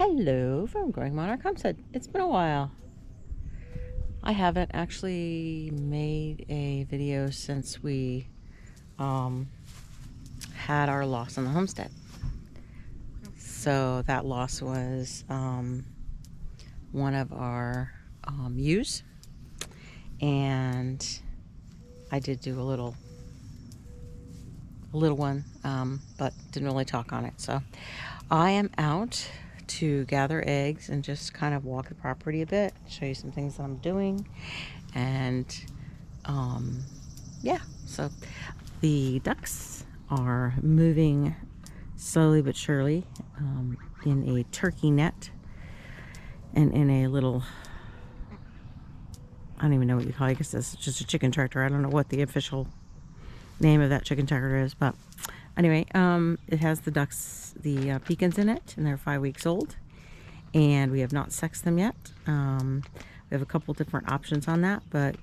Hello from Growing Monarch Homestead. It's been a while. I haven't actually made a video since we had our loss on the homestead. So that loss was one of our ewes, and I did do a little one, but didn't really talk on it. So I am out to gather eggs and just kind of walk the property a bit, show you some things that I'm doing, and yeah, so the ducks are moving slowly but surely in a turkey net and in a little, I don't even know what you call it. I guess it's just a chicken tractor. I don't know what the official name of that chicken tractor is, but anyway, it has the ducks, the pecans in it, and they're 5 weeks old, and we have not sexed them yet. We have a couple different options on that, but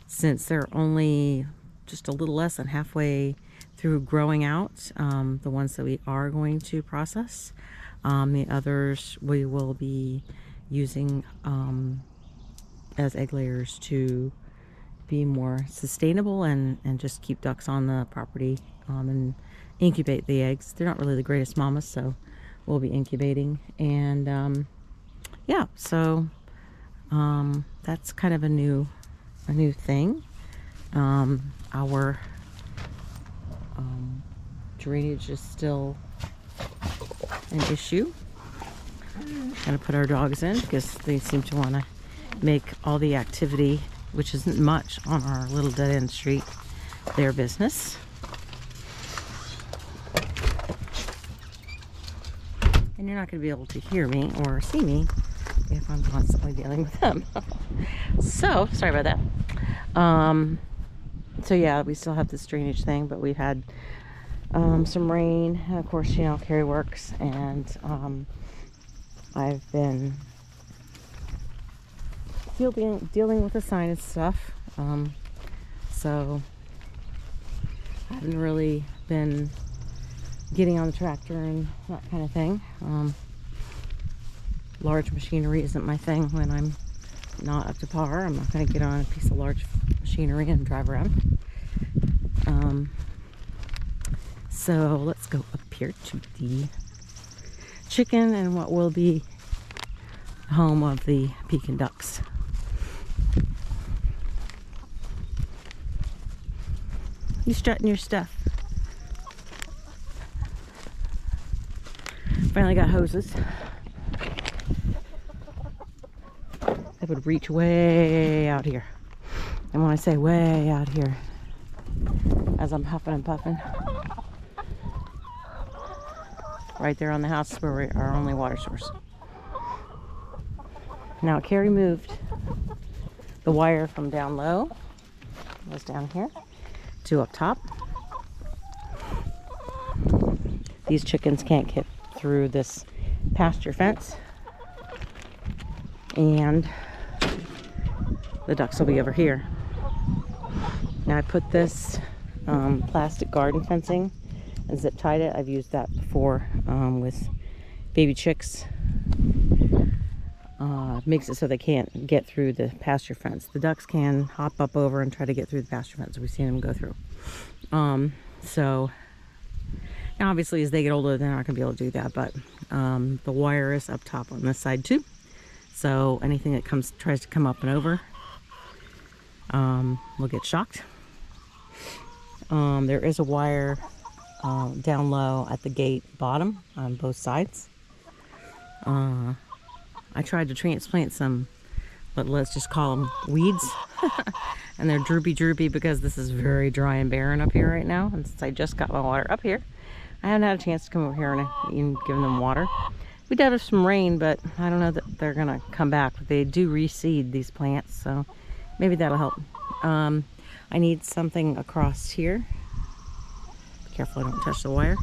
since they're only just a little less than halfway through growing out, the ones that we are going to process, the others we will be using as egg layers to be more sustainable and just keep ducks on the property and incubate the eggs. They're not really the greatest mamas, so we'll be incubating. And yeah, so that's kind of a new thing. Our drainage is still an issue. Gonna put our dogs in because they seem to want to make all the activity, which isn't much on our little dead-end street, their business. And you're not going to be able to hear me or see me if I'm constantly dealing with them. So, sorry about that. So yeah, we still have this drainage thing, but we've had some rain, and of course, you know, Carrie works, and I've been dealing with the sinus stuff, so I haven't really been getting on the tractor and that kind of thing. Large machinery isn't my thing when I'm not up to par. I'm not going to get on a piece of large machinery and drive around. So let's go up here to the chicken and what will be home of the Pekin ducks. You strutting your stuff. Finally got hoses. They would reach way out here. And when I say way out here, as I'm huffing and puffing, right there on the house where we our only water source. Now Carrie moved the wire from down low, it was down here, to up top. These chickens can't get through this pasture fence, and the ducks will be over here. Now I put this plastic garden fencing and zip tied it. I've used that before with baby chicks. Makes it so they can't get through the pasture fence. The ducks can hop up over and try to get through the pasture fence. We've seen them go through. So now obviously as they get older, they're not going to be able to do that, but the wire is up top on this side too. So anything that tries to come up and over will get shocked. There is a wire down low at the gate bottom on both sides. I tried to transplant some, but let's just call them weeds. And they're droopy because this is very dry and barren up here right now. And since I just got my water up here, I haven't had a chance to come over here and even give them water. We did have some rain, but I don't know that they're gonna come back. But they do reseed these plants, so maybe that'll help. I need something across here. Be careful I don't touch the wire.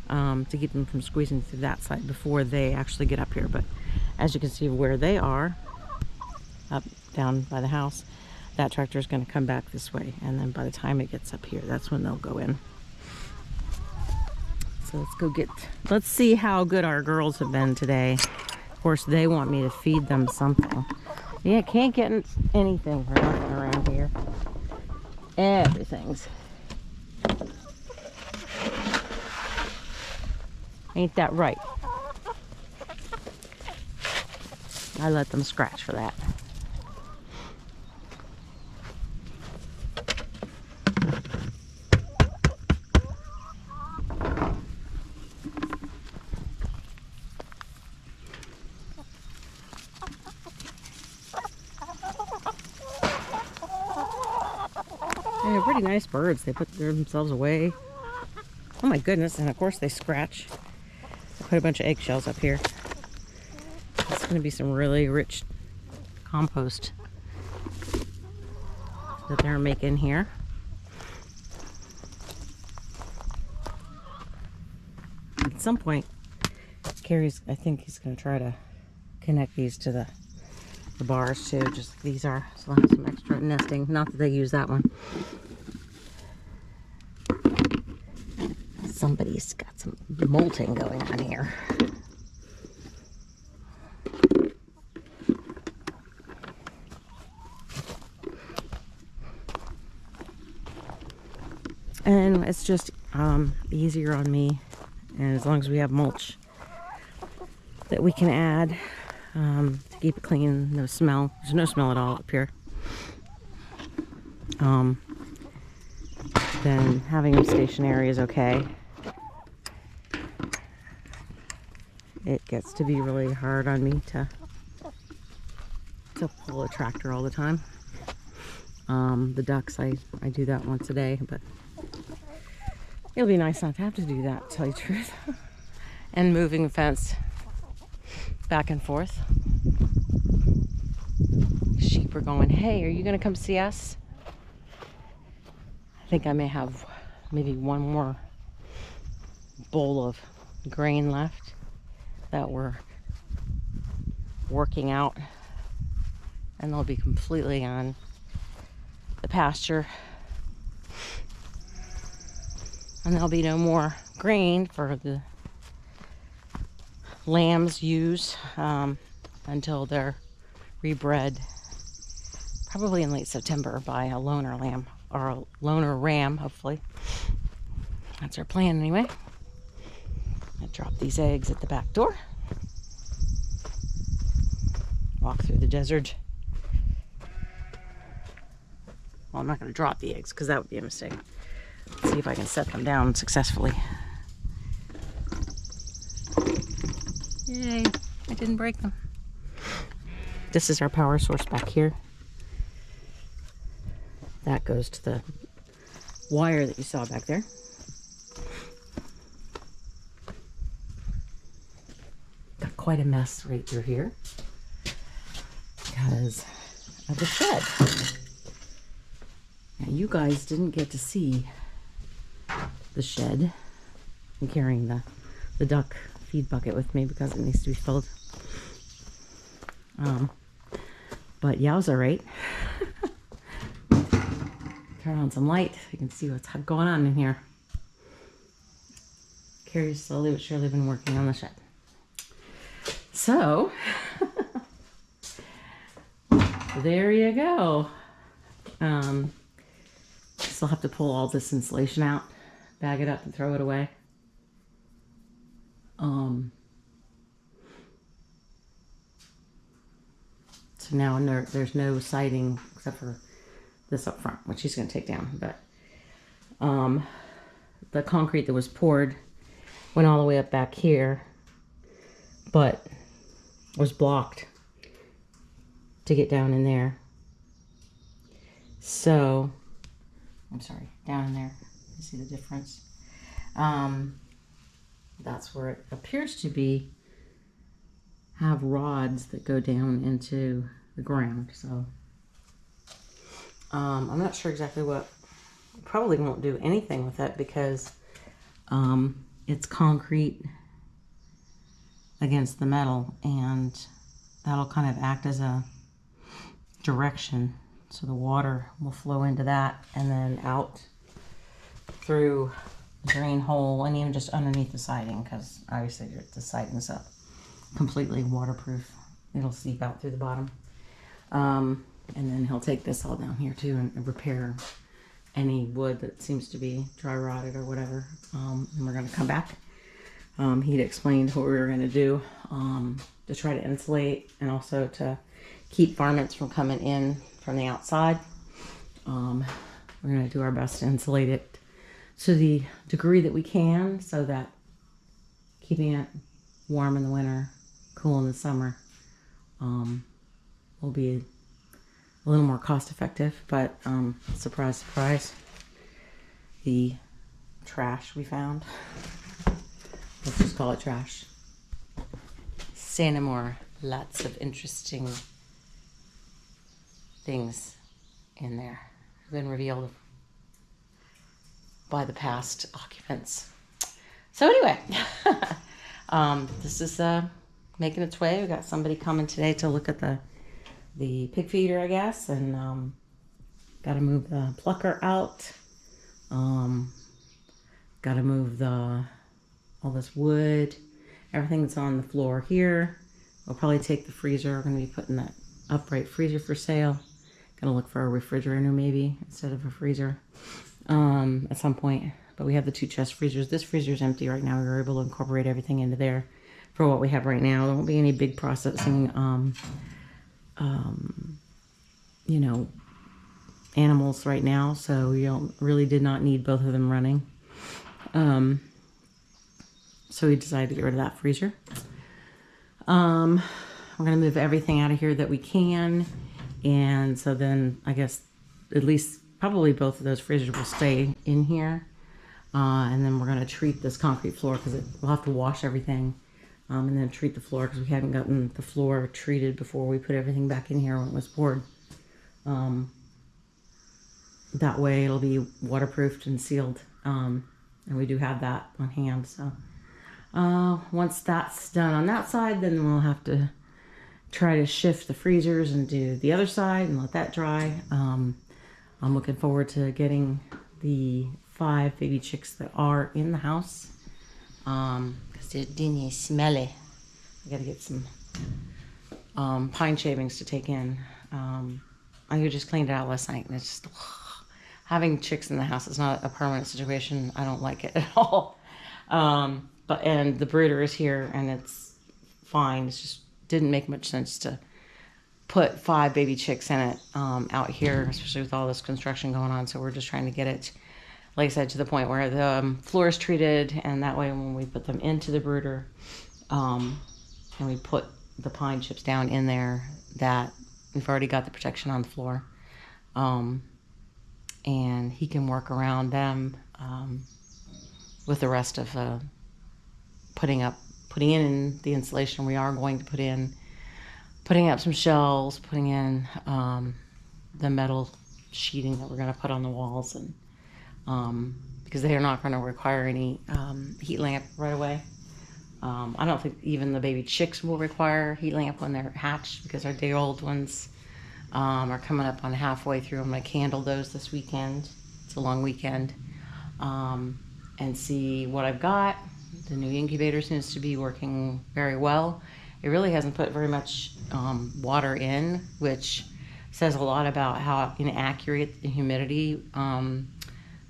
To keep them from squeezing through that side before they actually get up here. But as you can see where they are, up down by the house, that tractor is going to come back this way, and then by the time it gets up here, that's when they'll go in. So let's see how good our girls have been today. Of course, they want me to feed them something. Yeah, can't get anything for nothing around here. Everything's. Ain't that right? I let them scratch for that. They're pretty nice birds. They put themselves away. Oh my goodness, and of course they scratch. I put a bunch of eggshells up here. It's going to be some really rich compost that they're making here. At some point, I think he's going to try to connect these to the bars too, just like these are. So I'll have some extra nesting. Not that they use that one. Somebody's got some molting going on here. And it's just easier on me, and as long as we have mulch that we can add to keep it clean, no smell. There's no smell at all up here. Then having them stationary is okay. It gets to be really hard on me to pull a tractor all the time. The ducks, I do that once a day, but it'll be nice not to have to do that, to tell you the truth. And moving the fence back and forth. Sheep are going, hey, are you gonna come see us? I think I may have maybe one more bowl of grain left that we're working out, and they'll be completely on the pasture, and there'll be no more grain for the lambs use until they're rebred, probably in late September, by a loner lamb or a loner ram, hopefully. That's our plan anyway. I drop these eggs at the back door, walk through the desert. Well, I'm not going to drop the eggs because that would be a mistake. Let's see if I can set them down successfully. Yay, I didn't break them. This is our power source back here. That goes to the wire that you saw back there. Got quite a mess right through here because of the shed. Now, you guys didn't get to see the shed. I'm carrying the duck feed bucket with me because it needs to be filled. But yowza, right? Turn on some light. You can see what's going on in here. Carrie's slowly but surely been working on the shed. So, there you go. Still have to pull all this insulation out, bag it up, and throw it away. So now there's no siding except for this up front, which he's going to take down. But the concrete that was poured went all the way up back here, but was blocked to get down in there. So, I'm sorry, down in there. You see the difference? That's where it appears to be have rods that go down into the ground. So I'm not sure exactly what. Probably won't do anything with it because it's concrete against the metal, and that'll kind of act as a direction, so the water will flow into that and then out through drain hole, and even just underneath the siding, because obviously the siding's up completely waterproof. It'll seep out through the bottom. And then he'll take this all down here too and repair any wood that seems to be dry rotted or whatever. And we're going to come back. He'd explained what we were going to do to try to insulate and also to keep varmints from coming in from the outside. We're going to do our best to insulate it to the degree that we can, so that keeping it warm in the winter, cool in the summer, will be a little more cost effective. But surprise, surprise, the trash we found, let's just call it trash, say no more, lots of interesting things in there have been revealed by the past occupants. So anyway, this is making its way. We got somebody coming today to look at the pig feeder, I guess, and got to move the plucker out. Got to move all this wood, everything that's on the floor here. We'll probably take the freezer. We're going to be putting that upright freezer for sale. Gonna look for a refrigerator maybe instead of a freezer at some point. But we have the 2 chest freezers. This freezer is empty right now. We were able to incorporate everything into there for what we have right now. There won't be any big processing, you know, animals right now. So we really did not need both of them running. So we decided to get rid of that freezer. We're gonna move everything out of here that we can. And so then I guess at least probably both of those freezers will stay in here. And then we're going to treat this concrete floor, because we'll have to wash everything and then treat the floor, because we hadn't gotten the floor treated before we put everything back in here when it was poured. That way it'll be waterproofed and sealed. And we do have that on hand. So once that's done on that side, then we'll have to try to shift the freezers and do the other side and let that dry. I'm looking forward to getting the 5 baby chicks that are in the house, because they're dingy, smelly. I gotta get some pine shavings to take in. I just cleaned it out last night, and it's just having chicks in the house is not a permanent situation. I don't like it at all. And the brooder is here, and it's fine. It's just didn't make much sense to put 5 baby chicks in it out here, especially with all this construction going on. So we're just trying to get it, like I said, to the point where the floor is treated, and that way when we put them into the brooder and we put the pine chips down in there, that we've already got the protection on the floor, and he can work around them with the rest of putting in the insulation we are going to put in, putting up some shelves, putting in the metal sheeting that we're going to put on the walls, and because they are not going to require any heat lamp right away. I don't think even the baby chicks will require heat lamp when they're hatched, because our day-old ones are coming up on halfway through. I'm going to candle those this weekend. It's a long weekend, and see what I've got. The new incubator seems to be working very well. It really hasn't put very much water in, which says a lot about how inaccurate the humidity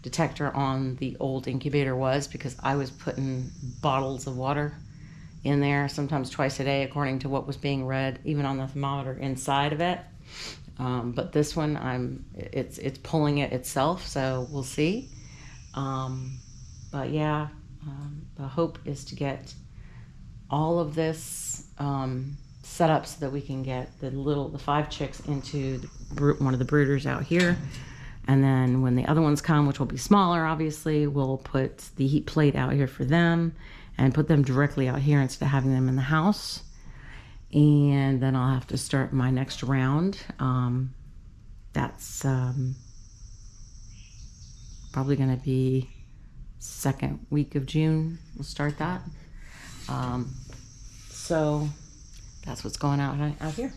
detector on the old incubator was, because I was putting bottles of water in there, sometimes twice a day, according to what was being read, even on the thermometer inside of it. But this one, it's pulling it itself, so we'll see. But yeah, the hope is to get all of this set up so that we can get the 5 chicks into one of the brooders out here. And then when the other ones come, which will be smaller, obviously, we'll put the heat plate out here for them and put them directly out here instead of having them in the house. And then I'll have to start my next round. That's probably going to be second week of June. We'll start that. So that's what's going on out here.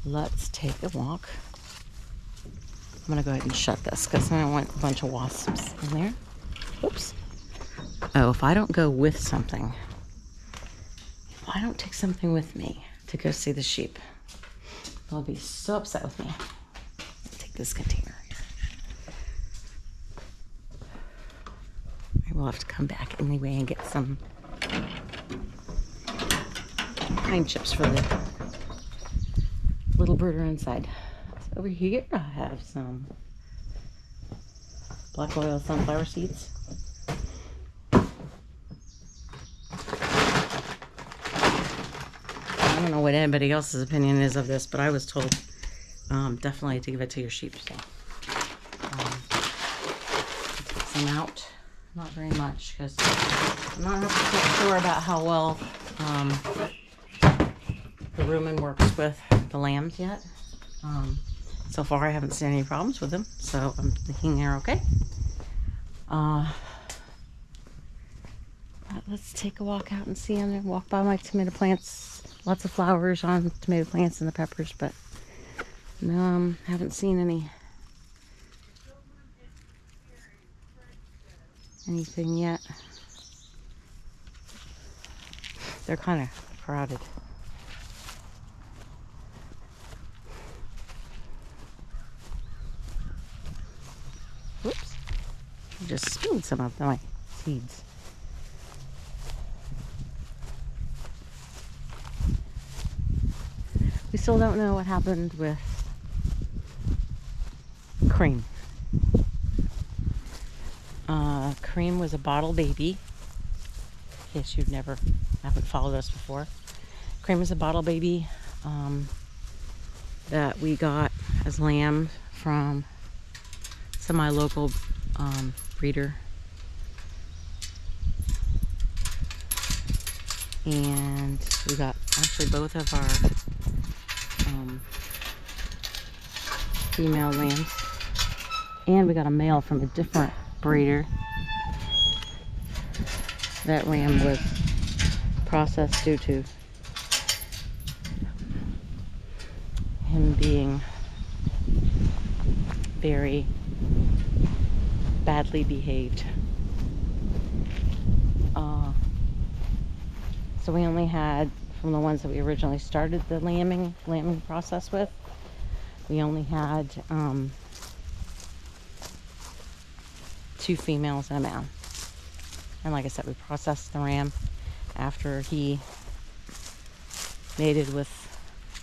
Let's take a walk I'm gonna go ahead and shut this because I don't want a bunch of wasps in there. Oops. Oh, if I don't go with something, if I don't take something with me to go see the sheep, they'll be so upset with me. Let's take this container here. I will have to come back anyway and get some pine chips for the little brooder inside. So over here I have some black oil sunflower seeds. I don't know what anybody else's opinion is of this, but I was told definitely to give it to your sheep. So take some out, not very much, because I'm not 100% sure about how well the rumen works with the lambs yet. So far I haven't seen any problems with them, so I'm thinking they're okay. Let's take a walk out and see them. Walk by my tomato plants. Lots of flowers on tomato plants and the peppers, but no, haven't seen anything yet. They're kind of crowded. Whoops. I just spilled some of my seeds. We still don't know what happened with Cream. Cream was a bottle baby. In case you've haven't followed us before. Cream was a bottle baby that we got as lamb from semi-local breeder. And we got actually both of our female lambs, and we got a male from a different breeder. That lamb was processed due to him being very badly behaved. So we only had, from the ones that we originally started the lambing process with, we only had 2 females and a male. And like I said, we processed the ram after he mated with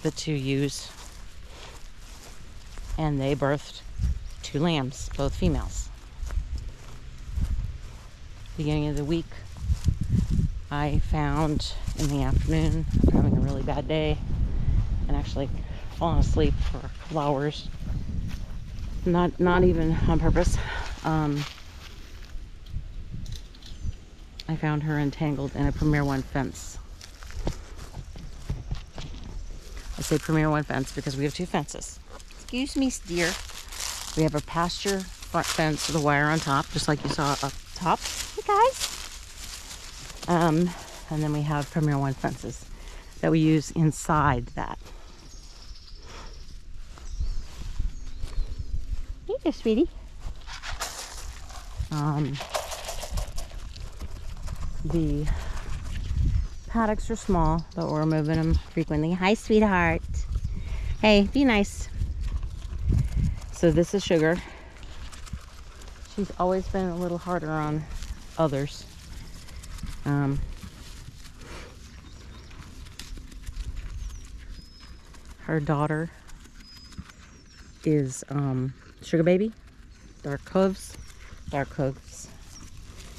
the 2 ewes, and they birthed 2 lambs, both females. Beginning of the week, I found in the afternoon, after having a really bad day and actually falling asleep for a couple hours, not even on purpose, I found her entangled in a Premier One fence. I say Premier One fence because we have 2 fences. Excuse me, dear. We have a pasture front fence with a wire on top, just like you saw up top. Hey guys. And then we have Premier One fences that we use inside that. Hey there, sweetie. The paddocks are small, but we're moving them frequently. Hi, sweetheart. Hey, be nice. So this is Sugar. She's always been a little harder on others. Her daughter is Sugar Baby, Dark Hooves.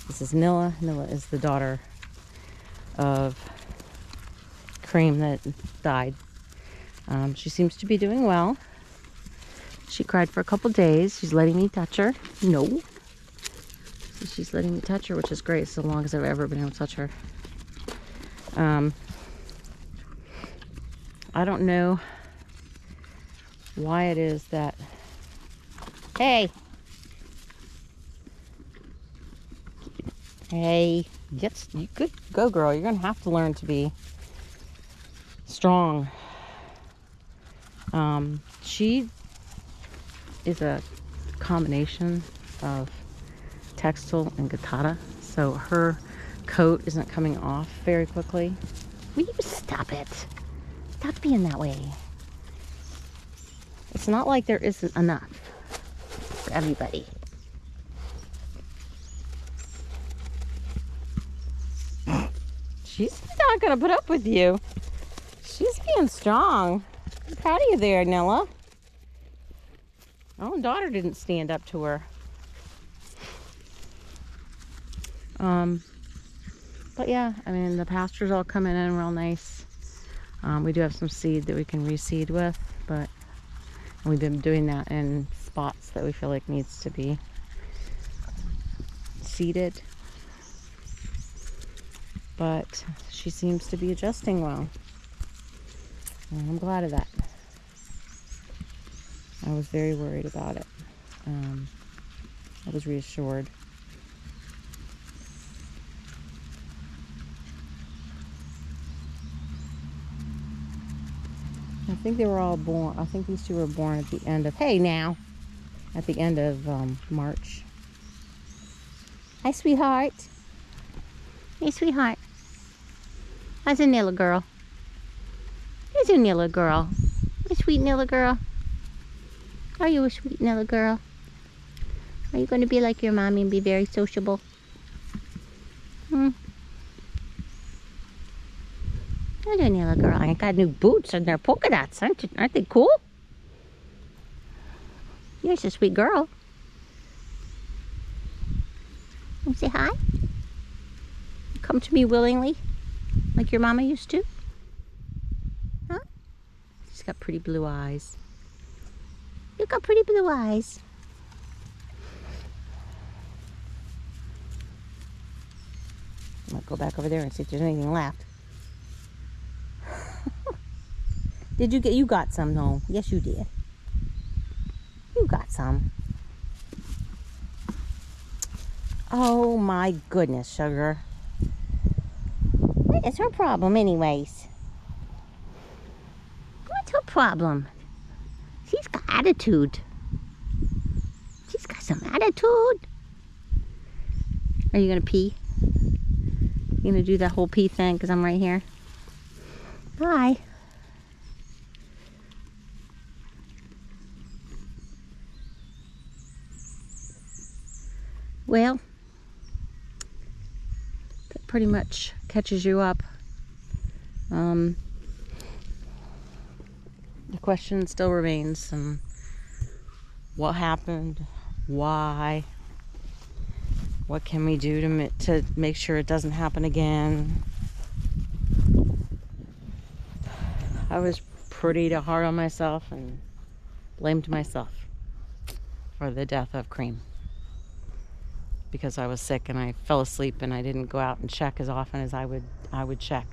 This is Nilla. Nilla is the daughter of Cream that died. She seems to be doing well. She cried for a couple days. She's letting me touch her. No. She's letting me touch her, which is great, so long as I've ever been able to touch her. I don't know why it is that... Hey! Hey, you good go, girl. You're gonna have to learn to be strong. She is a combination of textile and Gattata, so her coat isn't coming off very quickly. Will you stop it? Stop being that way. It's not like there isn't enough for everybody. She's not gonna put up with you. She's being strong. I'm proud of you there, Nilla. Oh, daughter didn't stand up to her. But yeah, I mean, the pasture's all coming in real nice. We do have some seed that we can reseed with, but we've been doing that in spots that we feel like needs to be seeded. But she seems to be adjusting well. And I'm glad of that. I was very worried about it. I was reassured. I think they were all born, I think these two were born at the end of, hey now, at the end of March. Hi, sweetheart. Hey, sweetheart. How's a Nilla girl? Here's a Nilla girl. A sweet Nilla girl. Are you a sweet Nilla girl? Are you going to be like your mommy and be very sociable? Hello, Nilla girl. I got new boots and they're polka dots. Aren't they cool? You're a sweet girl. You say hi? Come to me willingly, like your mama used to? Huh? She's got pretty blue eyes. You got pretty blue eyes. I'm gonna go back over there and see if there's anything left. You got some though. Yes, you did. You got some. Oh my goodness, sugar. What is her problem anyways? What's her problem? She's got attitude. She's got some attitude. Are you gonna pee? You gonna do that whole pee thing because I'm right here? Bye. Well, that pretty much catches you up. The question still remains, what happened, why, what can we do to make sure it doesn't happen again. I was pretty hard on myself and blamed myself for the death of Cream, because I was sick and I fell asleep and I didn't go out and check as often as I would check.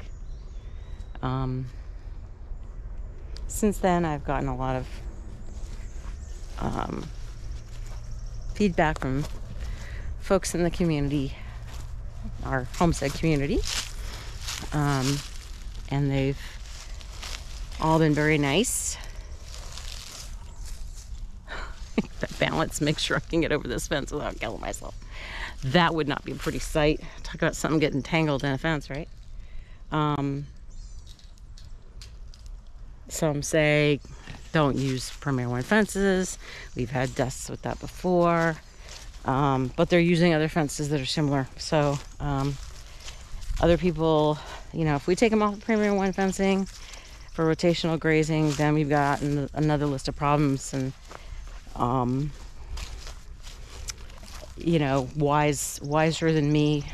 Since then, I've gotten a lot of feedback from folks in the community, our homestead community, and they've all been very nice. Balance, make sure I can get over this fence without killing myself. That would not be a pretty sight. Talk about something getting tangled in a fence, right? Some say don't use Premier One fences. We've had deaths with that before. But they're using other fences that are similar. So other people, if we take them off of Premier One fencing for rotational grazing, then we've got another list of problems. And wiser than me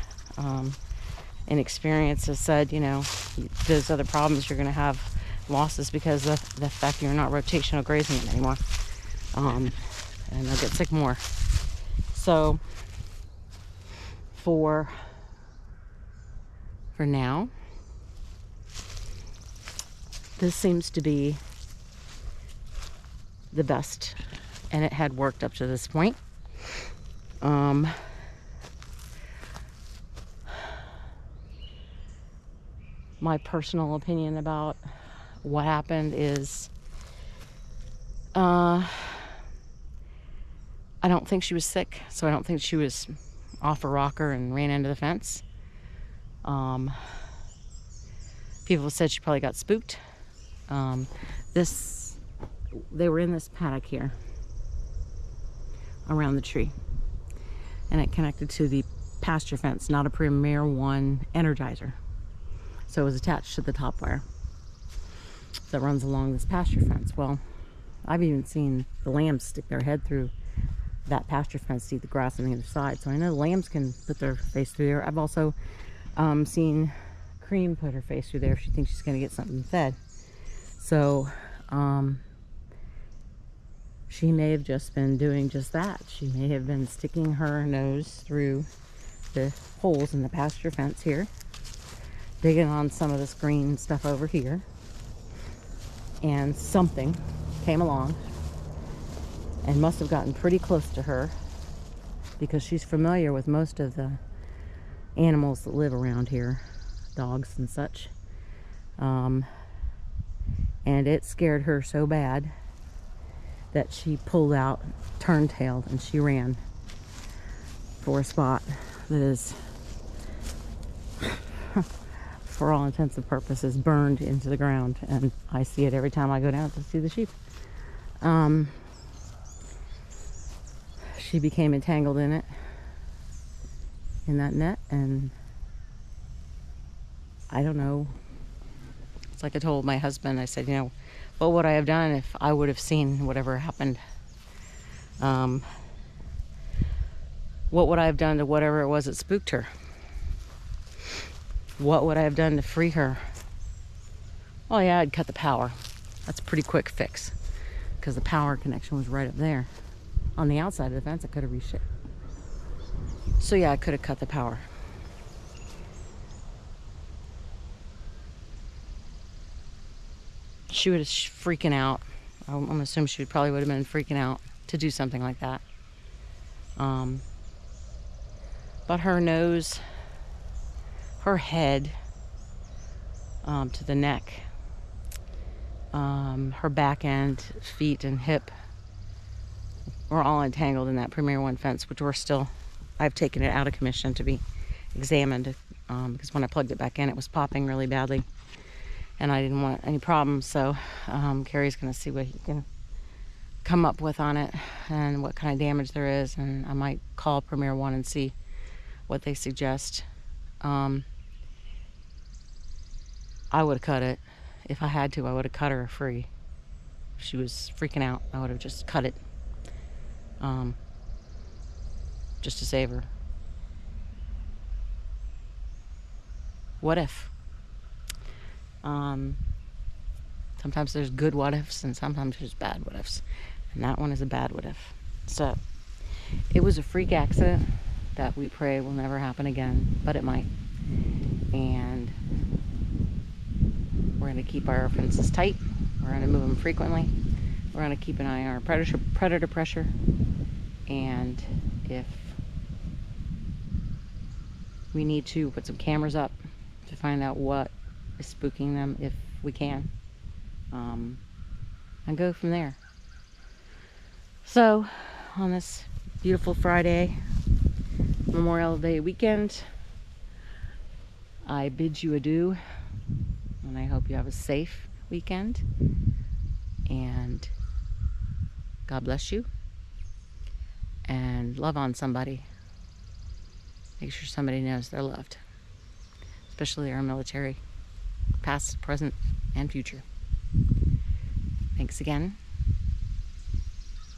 in experience has said, there's other problems. You're going to have losses because of the fact you're not rotational grazing it anymore. And they'll get sick more. So for now, this seems to be the best, and it had worked up to this point. My personal opinion about what happened is I don't think she was sick, so I don't think she was off a rocker and ran into the fence. People said she probably got spooked. They were in this paddock here around the tree, and it connected to the pasture fence, not a Premier One Energizer. So it was attached to the top wire that runs along this pasture fence. Well, I've even seen the lambs stick their head through that pasture fence to eat the grass on the other side. So I know the lambs can put their face through there. I've also seen Cream put her face through there if she thinks she's going to get something fed. So she may have just been doing just that. She may have been sticking her nose through the holes in the pasture fence here, digging on some of this green stuff over here, and something came along and must have gotten pretty close to her, because she's familiar with most of the animals that live around here, dogs and such. And it scared her so bad that she pulled out, turned tail, and she ran for a spot that is, for all intents and purposes, burned into the ground. And I see it every time I go down to see the sheep. She became entangled in it, in that net, and I don't know. It's like I told my husband, I said, you know, what would I have done if I would have seen whatever happened? What would I have done to whatever it was that spooked her? What would I have done to free her? Oh yeah, I'd cut the power. That's a pretty quick fix, because the power connection was right up there. On the outside of the fence, I could have reached it. So yeah, I could have cut the power. She was freaking out. I'm gonna assume she probably would have been freaking out to do something like that. But her nose, her head, to the neck, her back end, feet, and hip were all entangled in that Premier One fence, which I've taken it out of commission to be examined, because when I plugged it back in, it was popping really badly, and I didn't want any problems. So Carrie's going to see what he can come up with on it and what kind of damage there is, and I might call Premier One and see what they suggest. I would have cut it. If I had to, I would have cut her free. If she was freaking out, I would have just cut it. Just to save her. What if? Sometimes there's good what ifs, and sometimes there's bad what ifs, and that one is a bad what if. So it was a freak accident that we pray will never happen again, but it might. And we're going to keep our fences tight. We're going to move them frequently. We're going to keep an eye on our predator pressure, and if we need to put some cameras up to find out what is spooking them, if we can, and go from there. So on this beautiful Friday, Memorial Day weekend, I bid you adieu, and I hope you have a safe weekend, and God bless you, and love on somebody. Make sure somebody knows they're loved, especially our military, past, present, and future. Thanks again.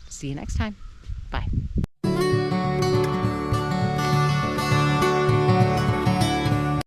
See you next time. Bye.